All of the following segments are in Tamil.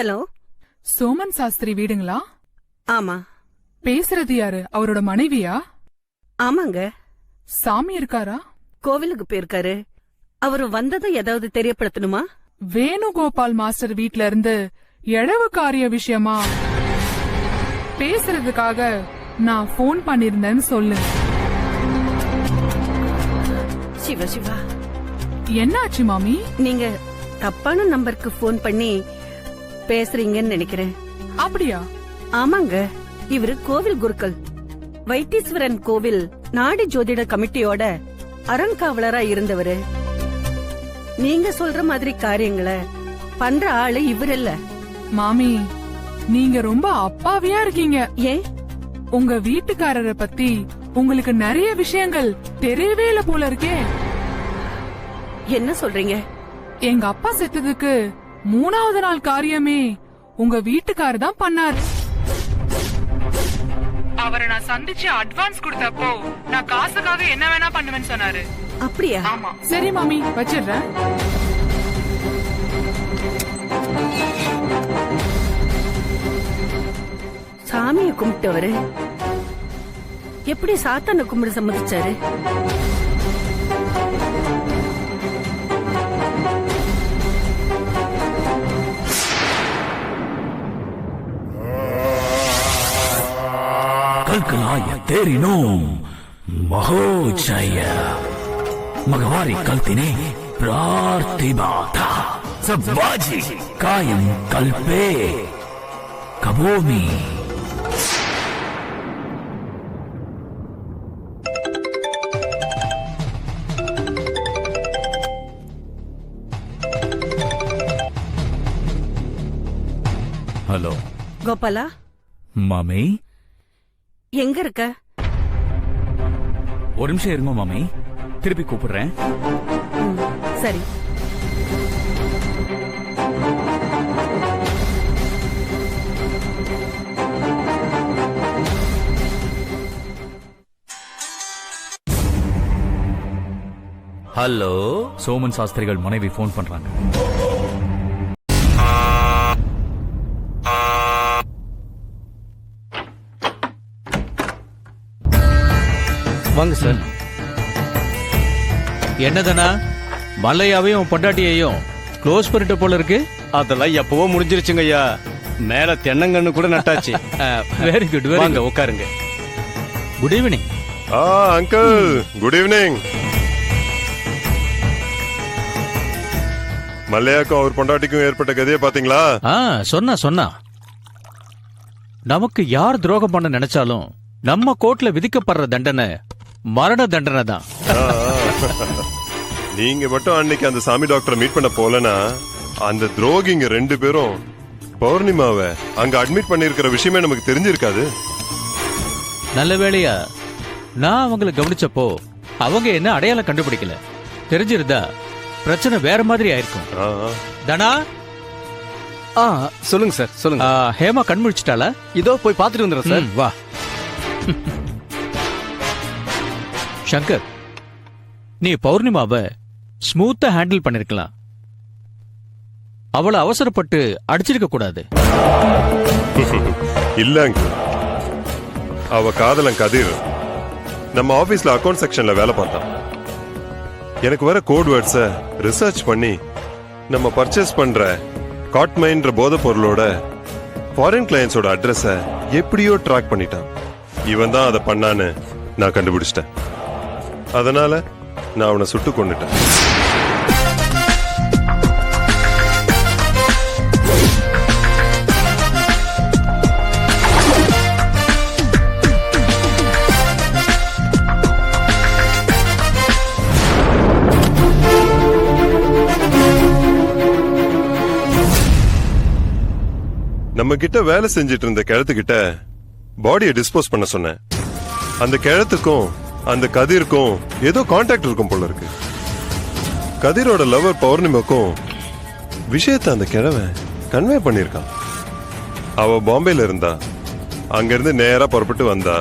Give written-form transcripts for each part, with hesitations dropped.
ஹலோ, சோமன் சாஸ்திரி வீடுங்களா? ஆமா. பேசுறது யாரு? அவரோட மனைவியா? ஆமாங்க. சாமி இருக்காரா? கோவிலுக்கு போயிருக்காரு. அவரு வந்ததை ஏதாவது தெரியப்படுத்தணுமா? வேணுகோபால் மாஸ்டர் வீட்ல இருந்து எழவு காரிய விஷயமா பேசுறதுக்காக நான் போன் பண்ணிருந்தேன்னு சொல்லு. சிவா சிவா, என்னாச்சு மாமி? நீங்க தப்பான நம்பருக்கு போன் பண்ணி பேசுறீங்கன்னு நினைக்கிறேன். அப்படியா? ஆமாங்க, இவரு கோவில் குருக்கள். வைத்தீஸ்வரன் கோவில் நாடி ஜோதிட கமிட்டியோட அறங்காவலரா இருந்தவரு. நீங்க சொல்ற மாதிரி காரியங்களை பண்ற ஆளு இவர் இல்ல. மாமி, நீங்க ரொம்ப அப்பாவியா இருக்கீங்க. ஏன்? உங்க வீட்டுக்காரரை பத்தி உங்களுக்கு நிறைய விஷயங்கள் தெரியவே இல்ல போல இருக்கே. என்ன சொல்றீங்க? எங்க அப்பா செத்ததுக்கு 3வது நாள் காரியமே உங்க வீட்டுக்காரர் தான் பண்ணாரு. அவரை நான் சந்திச்சு அட்வான்ஸ் கொடுத்தப்போ நான் காசுக்காக என்ன வேணா பண்ணுவேன்னு சொன்னாரு. அப்படியா? ஆமா. சரி மாமி, வச்சிடுறேன். சாமிய கும்பிட்டவரு எப்படி சாத்தான கும்பிட சம்மதிச்சாரு? कल्कलाय तेरिनोम महोजय मगवारी कल्तिने प्रार्थिबाता सब्बाजी कायम कल्पे कबोमी. हेलो கோபாலா, मामी, எங்க இருக்க? ஒரு நிமிஷம் இருங்க மாமி, திருப்பி கூப்பிடுறேன். சரி. ஹலோ, சோமன் சாஸ்திரிகள் மனைவி போன் பண்றாங்க. வாங்க சார். என்னதானா மல்லையாவையும் பொண்டாட்டியையும் க்ளோஸ் பண்ணிட்டு போல இருக்கு? அதெல்லாம் எப்பவோ முடிஞ்சிருச்சுங்க ஐயா. மேல தென்னங்கன்னு கூட நட்டாச்சு. Very good. வாங்க உட்காருங்க. Good evening. Uncle, good evening. மல்லையாக்கும் அவர் பொண்டாட்டிக்கும் ஏற்பட்ட கதையை பாத்தீங்களா? சொன்னா நமக்கு யார் துரோகம் பண்ண நினைச்சாலும் நம்ம கோர்ட்ல விதிக்கப்படுற தண்டனை மரண தண்டனை தான். நீங்க மட்டும் அன்னைக்கு அந்த சாமி டாக்டரை மீட் பண்ண போலனா அந்த துரோகிங்க 2 பேரும் பௌர்ணிமாவை அங்க அட்மிட் பண்ணிருக்கிற விஷயமே நமக்கு தெரிஞ்சிருக்காது. நல்ல வேளையா நான் அவங்களை கவனிச்சப்போ அவங்க என்ன அடையாளம் கண்டுபிடிக்கல. தெரிஞ்சிருந்தா பிரச்சனை வேற மாதிரி ஆயிருக்கும். தனா, சொல்லுங்க சார், சொல்லுங்க. ஹேமா கண் முழிச்சிட்டாளா? இதோ போய் பாத்துட்டு வந்துடுறேன் சார். வா. சங்கர், நீ பௌர்ணிமாவை ஸ்மூத்தா ஹேண்டில் பண்ணிருக்கலாம். அவளை அவசரப்பட்டு அடிச்சிருக்க கூடாது. இல்லங்க, அவ காதலன் கதிர் நம்ம ஆபீஸ்ல அக்கவுண்ட் செக்ஷன்ல வேலை பார்த்தான். எனக்கு வர கோட் வேர்ட்ஸ ரிசர்ச் பண்ணி நம்ம பர்ச்சேஸ் பண்ற காட்மைன்ற போதை பொருளோட ஃபாரின் கிளையன்ஸோட அட்ரஸ எப்படியோ ட்ராக் பண்ணிட்டான். இவன் தான் அதை பண்ணான்னு நான் கண்டுபிடிச்சிட்டேன். அதனால நான் அவனை சுட்டு கொண்டுட்டேன். நம்ம கிட்ட வேலை செஞ்சிட்டு இருந்த கிழத்துக்கிட்ட பாடியை டிஸ்போஸ் பண்ண சொன்னேன். அந்த கிழத்துக்கும் அந்த கதிர்க்கும் ஏதோ கான்டாக்ட் இருக்கும் போல இருக்கு. கதிரோட லவர் பௌர்ணிமாக்கும் விஷயத்தை அந்த கிழவன் கன்வே பண்ணிருக்கான். அவ பாம்பேல இருந்தா, அங்கிருந்து நேரா புறப்பட்டு வந்தா.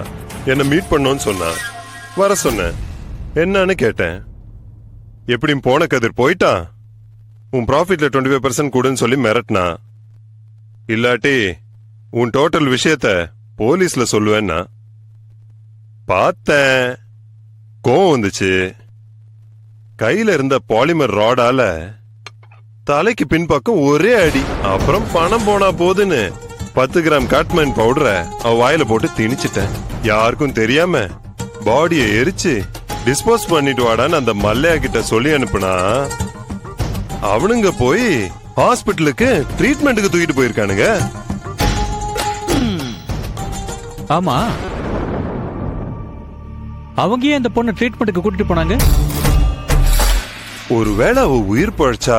என்ன மீட் பண்ணோன்னு சொன்னா. வர சொன்னேன். என்னன்னு கேட்டேன். எப்படியும் போன கதிர் போயிட்டான். உன் ப்ராஃபிட்ல 25% கூடுன்னு சொல்லி மிரட்டினா. இல்லாட்டி உன் டோட்டல் விஷயத்த போலீஸ்ல சொல்லுவேன்னா பார்த்தேன், கோவம் வந்துச்சு. கையில இருந்த பாலிமர் ராடால தலைக்கு பின்பக்கம் ஒரே அடி. அப்புறம் பணம் போனா போதுன்னு 10 கிராம் காட்மேன் பவுடரை அவ வாயில போட்டு திணிச்சிட்டேன். யாருக்கும் தெரியாம பாடியை எரிச்சு டிஸ்போஸ் பண்ணிட்டு வாடான்னு அந்த மல்லையா கிட்ட சொல்லி அனுப்புனா அவனுங்க போய் ஹாஸ்பிட்டலுக்கு ட்ரீட்மெண்ட்டுக்கு தூக்கிட்டு போயிருக்கானுங்க. ஆமா, அவங்க ஏன் இந்த பொண்ணு ட்ரீட்மெண்ட்டுக்கு கூட்டிட்டு போனாங்க? ஒருவேளை அவ உயிர் பழைச்சா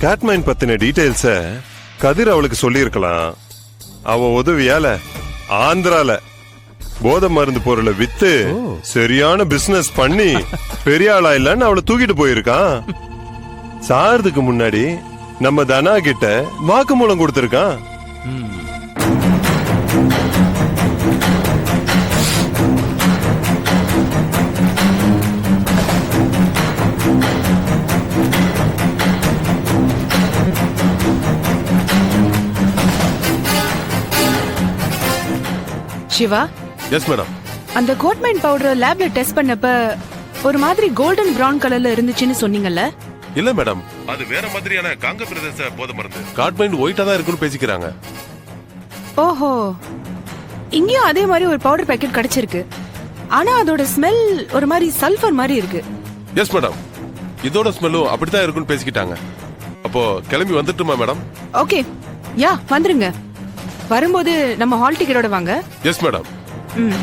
காட்மைன் பத்தின டீடைல்ஸ கதிர் அவளுக்கு சொல்லியிருக்கலாம். அவ உதவியால ஆந்திரால போதை மருந்து பொருளை வித்து சரியான பிசினஸ் பண்ணி பெரிய ஆளா இல்லன்னு அவளை தூக்கிட்டு போயிருக்கான். சாகிறதுக்கு முன்னாடி நம்ம தனா கிட்ட வாக்குமூலம் கொடுத்திருக்கான். Siva, yes madam. அந்த கோட்மைன் பவுடர் லேப்ல டெஸ்ட் பண்ணப்ப ஒரு மாதிரி கோல்டன் பிரவுன் கலர்ல இருந்துச்சுன்னு சொன்னீங்கல்ல? இல்ல மேடம், அது வேற மாதிரியான காங்க பிரதேச போதை மருந்து. காட்மைண்ட் ஒயிட்டா தான் இருக்குன்னு பேசிக்கிறாங்க. ஓஹோ, இங்கேயும் அதே மாதிரி ஒரு பவுடர் பாக்கெட் கிடைச்சிருக்கு. ஆனா அதோட ஸ்மெல் ஒரு மாதிரி சல்ஃபர் மாதிரி இருக்கு. எஸ் மேடம், இதோட ஸ்மெல்லும் அப்படித்தான் இருக்குன்னு பேசிக்கிட்டாங்க. அப்போ கிளம்பி வந்துட்டுமா மேடம்? ஓகே, யா வந்துருங்க. வரும்போது நம்ம ஹால் டிக்கெட்டோட வாங்க. Yes madam. ம்.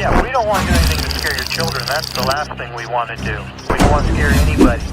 Yeah, we don't want to do anything to scare your children. That's the last thing we want to do. We don't want to scare anybody.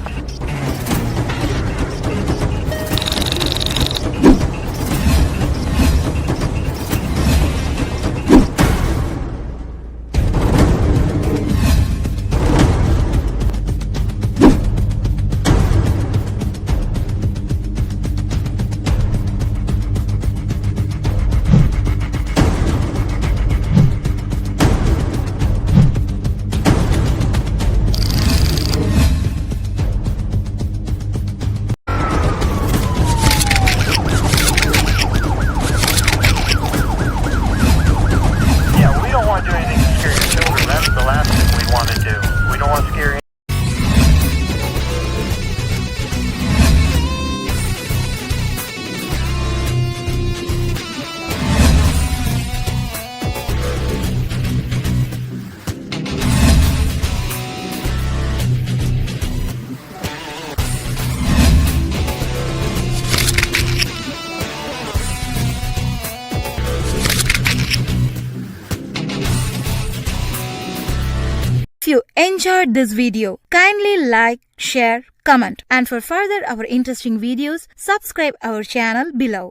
If you enjoyed this video, kindly like, share, comment, and for further our interesting videos, subscribe our channel below.